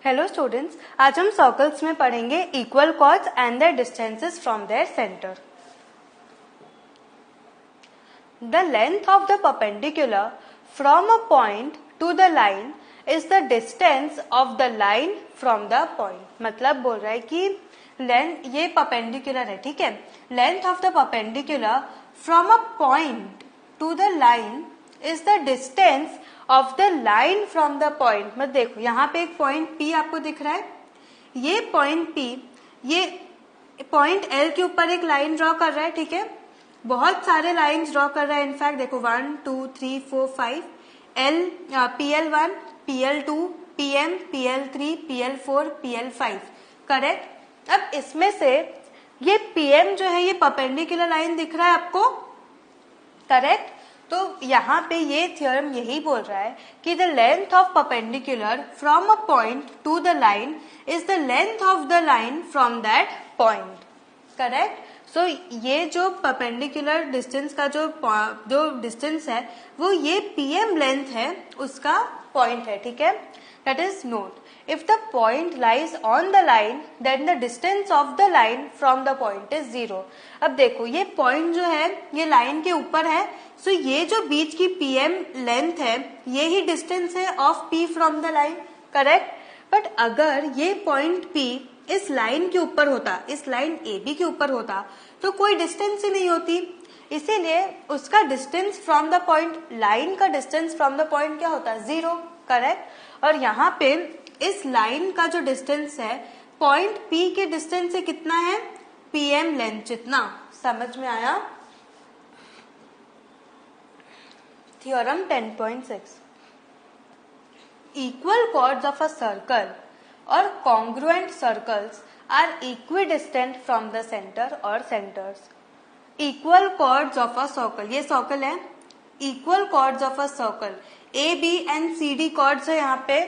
Hello students, आज हम circles में पढ़ेंगे equal chords and their distances from their centre. The length of the perpendicular from a point to the line is the distance of the line from the point. मतलब बोल रहा है कि length ये परपेंडिकुलर है, ठीक है. Length of the perpendicular from a point to the line is the distance of the line from the point. मतलब देखो यहाँ पे एक पॉइंट P आपको दिख रहा है. ये पॉइंट P ये पॉइंट L के ऊपर एक लाइन ड्रॉ कर रहा है, ठीक है. बहुत सारे लाइंस ड्रॉ कर रहा है. इनफैक्ट देखो 1 2 3 4 5 PL1 PL2 PM PL3 PL4 PL5 correct. अब इसमें से ये PM जो है ये परपेंडिकुलर लाइन दिख रहा है आपको, करेक्ट. तो यहाँ पे ये थ्योरम यही बोल रहा है कि the length of perpendicular from a point to the line is the length of the line from that point, correct. So ये जो परपेंडिकुलर डिस्टेंस का जो डिस्टेंस है वो ये PM लेंथ है, उसका पॉइंट है, ठीक है. That is note if the point lies on the line then the distance of the line from the point is 0. अब देखो ये पॉइंट जो है ये लाइन के ऊपर है, सो ये जो बीच की PM लेंथ है ये ही डिस्टेंस है of P from the line, correct. But अगर ये पॉइंट P इस लाइन के ऊपर होता, इस लाइन AB के ऊपर होता तो कोई डिस्टेंस ही नहीं होती. इसीलिए उसका distance from the point, line का डिस्टेंस फ्रॉम द पॉइंट क्या होता है, 0, करेक्ट. और यहाँ पे इस लाइन का जो डिस्टेंस है पॉइंट P के डिस्टेंस से कितना है, PM लेंथ जितना. समझ में आया. Theorem 10.6. Equal chords of a circle और congruent circles are equidistant from the centre और centres. Equal chords of a circle, ये सर्कल है. Equal chords of a circle AB and CD chords है यहाँ पे,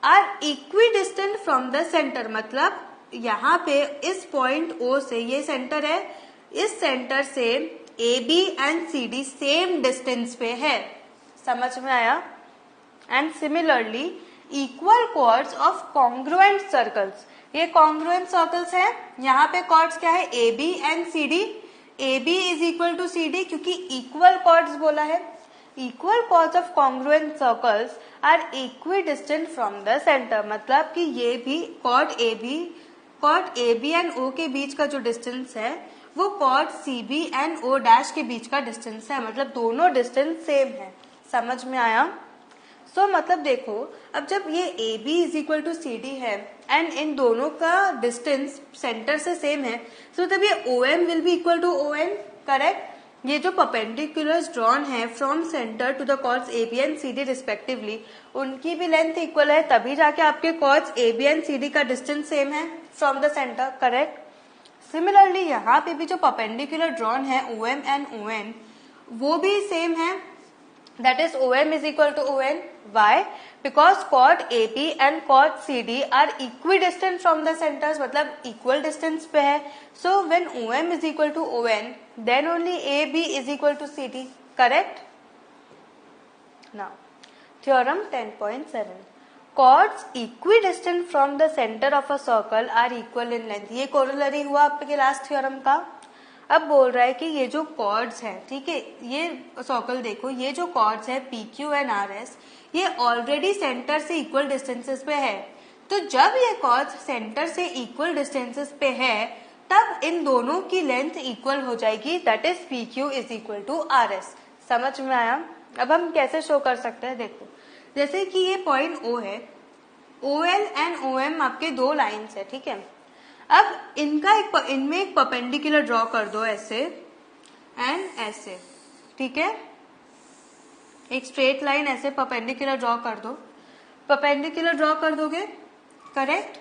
are equidistant from the centre. मतलब यहाँ पे इस पॉइंट O से, ये सेंटर है, इस सेंटर से AB and CD same distance पे है. समझ में आया. And similarly equal chords of congruent circles, ये कॉन्ग्रुएंट सर्कल्स है. यहाँ पे कॉर्ड्स क्या है, AB and CD. AB is equal to CD क्योंकि इक्वल कॉर्ड्स बोला है. Equal chords of congruent circles are equidistant from the centre. मतलब कि ये भी कॉर्ड AB एंड O के बीच का जो डिस्टेंस है वो chord CB and O dash के बीच का डिस्टेंस है. मतलब दोनों डिस्टेंस सेम है. समझ में आया. सो मतलब देखो अब जब ये AB is equal to CD है एंड इन दोनों का डिस्टेंस सेंटर से सेम है, सो तब ये OM will be equal to ON, correct. ये जो परपेंडिकुलर्स ड्रॉन है from centre to the chords AB and CD respectively, उनकी भी लेंथ इक्वल है, तभी जाके आपके कॉर्ड्स AB एंड CD का डिस्टेंस सेम है from the centre, correct. Similarly यहाँ पे भी जो परपेंडिकुलर ड्रॉन है OM एंड ON वो भी सेम है. That is OM is equal to ON. Why? Because chord AB and chord CD are equidistant from the centers. मतलब equal distance पे है. So when OM is equal to ON, then only AB is equal to CD. Correct? Now, theorem 10.7. Chords equidistant from the center of a circle are equal in length. ये corollary हुआ आपके last theorem का. अब बोल रहा है कि ये जो कॉर्ड्स है, ठीक है, ये सर्कल देखो, ये जो कॉर्ड्स है PQ एंड RS ये ऑलरेडी सेंटर से इक्वल डिस्टेंसेस पे है. तो जब ये कॉर्ड्स सेंटर से इक्वल डिस्टेंसेस पे है तब इन दोनों की लेंथ इक्वल हो जाएगी. That is PQ is equal to RS. समझ में आया. अब हम कैसे शो कर सकते हैं, देखो जैसे कि ये पॉइंट O है, OL एंड OM आपके दो लाइन्स है, ठीक है. अब इनमें एक परपेंडिकुलर ड्रॉ कर दो ऐसे एंड ऐसे, ठीक है. एक स्ट्रेट लाइन ऐसे परपेंडिकुलर ड्रॉ कर दो. परपेंडिकुलर ड्रॉ कर दोगे, करेक्ट.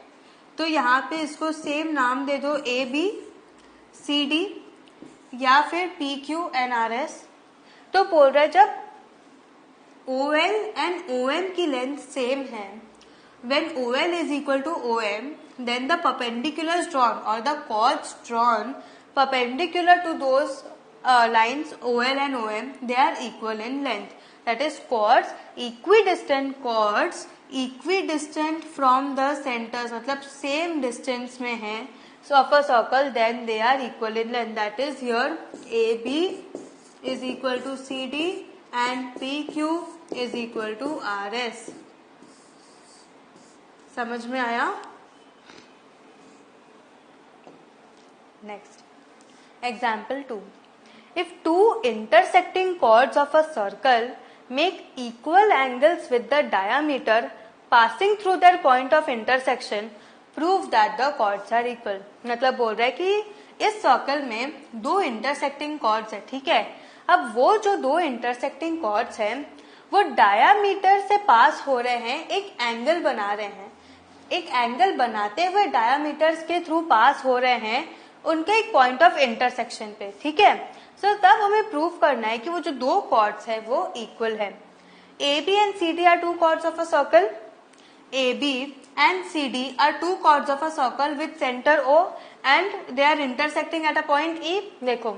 तो यहाँ पे इसको सेम नाम दे दो AB CD या फिर PQ एंड RS. तो बोल रहा है जब OL एंड OM की लेंथ सेम है, when OL is equal to OM, then the perpendiculars drawn or the chords drawn perpendicular to those lines OL and OM, they are equal in length. that is chords equidistant from the centers, मतलब same distance में है so of a circle, then they are equal in length. That is here AB is equal to CD and PQ is equal to RS. समझ में आया? Next, example 2. If two intersecting chords of a circle make equal angles with the diameter passing through their point of intersection, prove that the chords are equal. मतलब बोल रहा है कि इस circle में दो इंटरसेक्टिंग कॉर्ड्स है, ठीक है. अब वो जो दो इंटरसेक्टिंग कॉर्ड्स हैं वो डायामीटर से पास हो रहे हैं, एक एंगल बना रहे हैं. एक एंगल बनाते हुए डायामीटर्स के थ्रू पास हो रहे हैं उनके एक पॉइंट ऑफ इंटरसेक्शन पे, ठीक है. सो तब हमें प्रूव करना है कि वो जो दो कॉर्ड्स है वो इक्वल है. AB and CD are two chords of a circle. AB and CD are two chords of a circle with center O and they are intersecting at a point E. देखो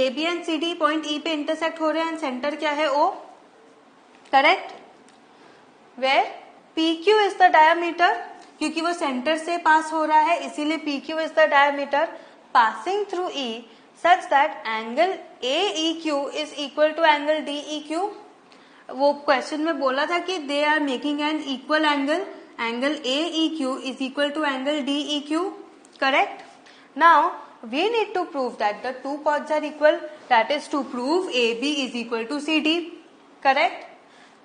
AB and CD point E पे intersect हो रहे हैं and center क्या है O, correct? Where PQ is the diameter, क्योंकि वो center से पास हो रहा है इसीलिए PQ is the diameter passing through E such that angle AEQ is equal to angle DEQ. वो क्वेश्चन में बोला था कि they are making an equal angle, angle AEQ is equal to angle DEQ, correct? Now we need to prove that the two chords are equal, that is to prove AB is equal to CD, correct?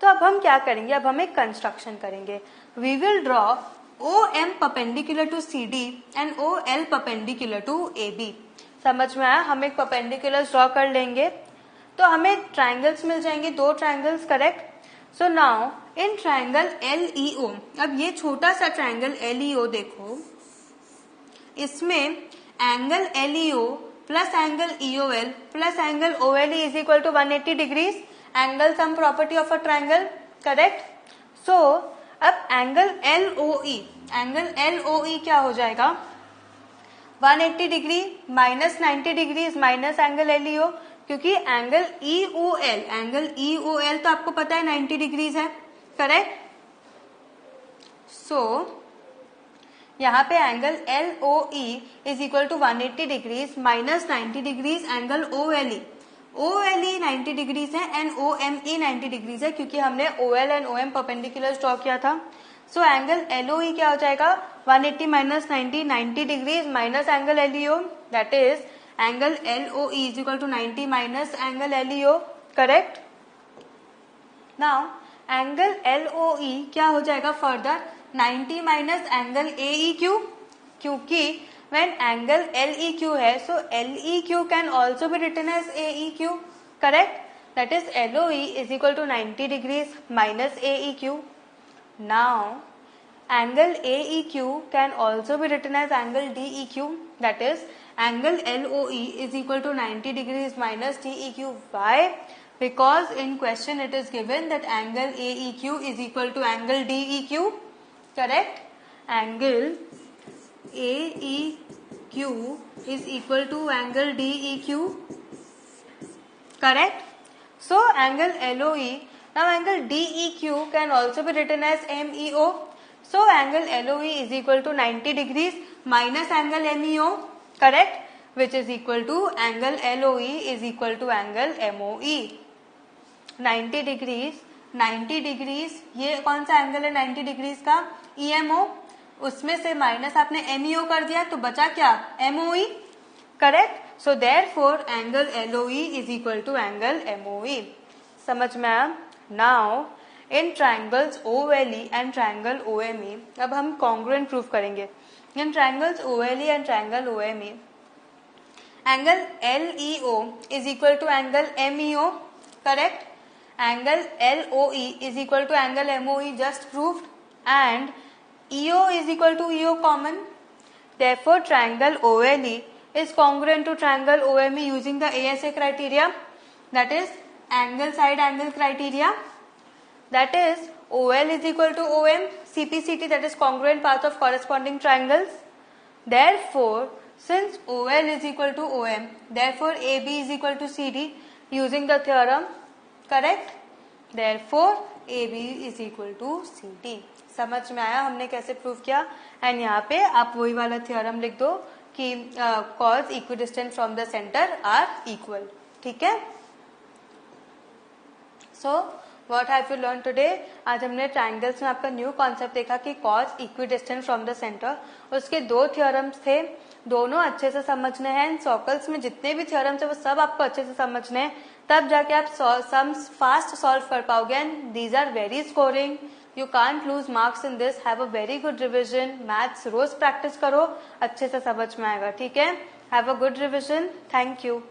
तो अब हम क्या करेंगे, अब हम एक construction करेंगे. We will draw OM perpendicular to CD and OL perpendicular to AB. समझ में आया? हम एक परपेंडिकुलर ड्रॉ कर लेंगे तो हमें ट्राइंगल्स मिल जाएंगे, दो triangles, correct. So now in triangle LEO, अब ये छोटा सा ट्राइंगल LEO देखो, इसमें angle LEO plus angle EOL plus angle OLE is equal to 180 degrees. Angle sum property of a triangle, correct. So अब एंगल LOE क्या हो जाएगा, 180 degree minus 90 degrees minus angle LEO, क्योंकि एंगल EOL तो आपको पता है 90 डिग्रीज है, करेक्ट. सो यहाँ पे angle LOE is equal to 180 degrees minus 90 degrees angle OLE 90 degrees है एंड OME 90 डिग्रीज है, क्योंकि हमने OL एंड OM परपेंडिकुलर ड्रॉ किया था. सो एंगल LOE क्या हो जाएगा, 180 minus 90 degrees minus angle LEO, that is angle LOE is equal to 90 minus angle LEO, correct? Now angle LOE क्या हो जाएगा फर्दर, 90 माइनस एंगल AEQ, क्योंकि when एंगल LEQ है so LEQ can also be written as AEQ, correct? That is LOE is equal to 90 degrees minus AEQ. Now angle AEQ can also be written as angle DEQ, that is angle LOE is equal to 90 degrees minus DEQ. Why? Because in question it is given that angle AEQ is equal to angle DEQ, correct? Angle AEQ is equal to angle DEQ, correct? So angle LOE, now angle DEQ can also be written as MEO. So angle LOE is equal to 90 degrees minus angle MEO, correct, which is equal to angle LOE is equal to angle MOE. 90 degrees ये कौन सा angle है 90 degrees का, EMO, उसमें से minus आपने MEO कर दिया तो बचा क्या, MOE, correct. So therefore angle LOE is equal to angle MOE. समझ में आया? Now in triangles OLE and triangle OME अब हम कॉन्ग्रुएंट प्रूफ करेंगे. In triangles OLE and triangle OME, angle LEO is equal to angle MEO, correct? Angle LOE is equal to angle MOE, just proved, and EO is equal to EO common. Therefore, triangle OLE is congruent to triangle OME using the ASA criteria, that is angle side angle criteria, that is OL is equal to OM, CPCT, that is congruent paths of corresponding triangles. Therefore, since OL is equal to OM, therefore AB is equal to CD using the theorem, correct? Therefore AB is equal to CD। समझ में आया हमने कैसे prove किया? And यहाँ पे आप वही वाला थ्योरम लिख दो कि chords equidistant from the centre are equal. ठीक है, so what have you learn today? आज हमने ट्रायंगल्स में आपका न्यू कॉन्सेप्ट देखा कि chords equidistant from the centre. उसके दो थ्योरम्स थे, दोनों अच्छे से समझने हैं। सर्कल्स में जितने भी थ्योरम्स है वो सब आपको अच्छे से समझने हैं, तब जाके आप सम्स फास्ट सॉल्व कर पाओगे। And these are very scoring, you can't lose marks in this. Have a very good revision, maths रोज प्रैक्टिस करो, अच्छे से समझ में आएगा। ठीक है, have a good revision, thank you.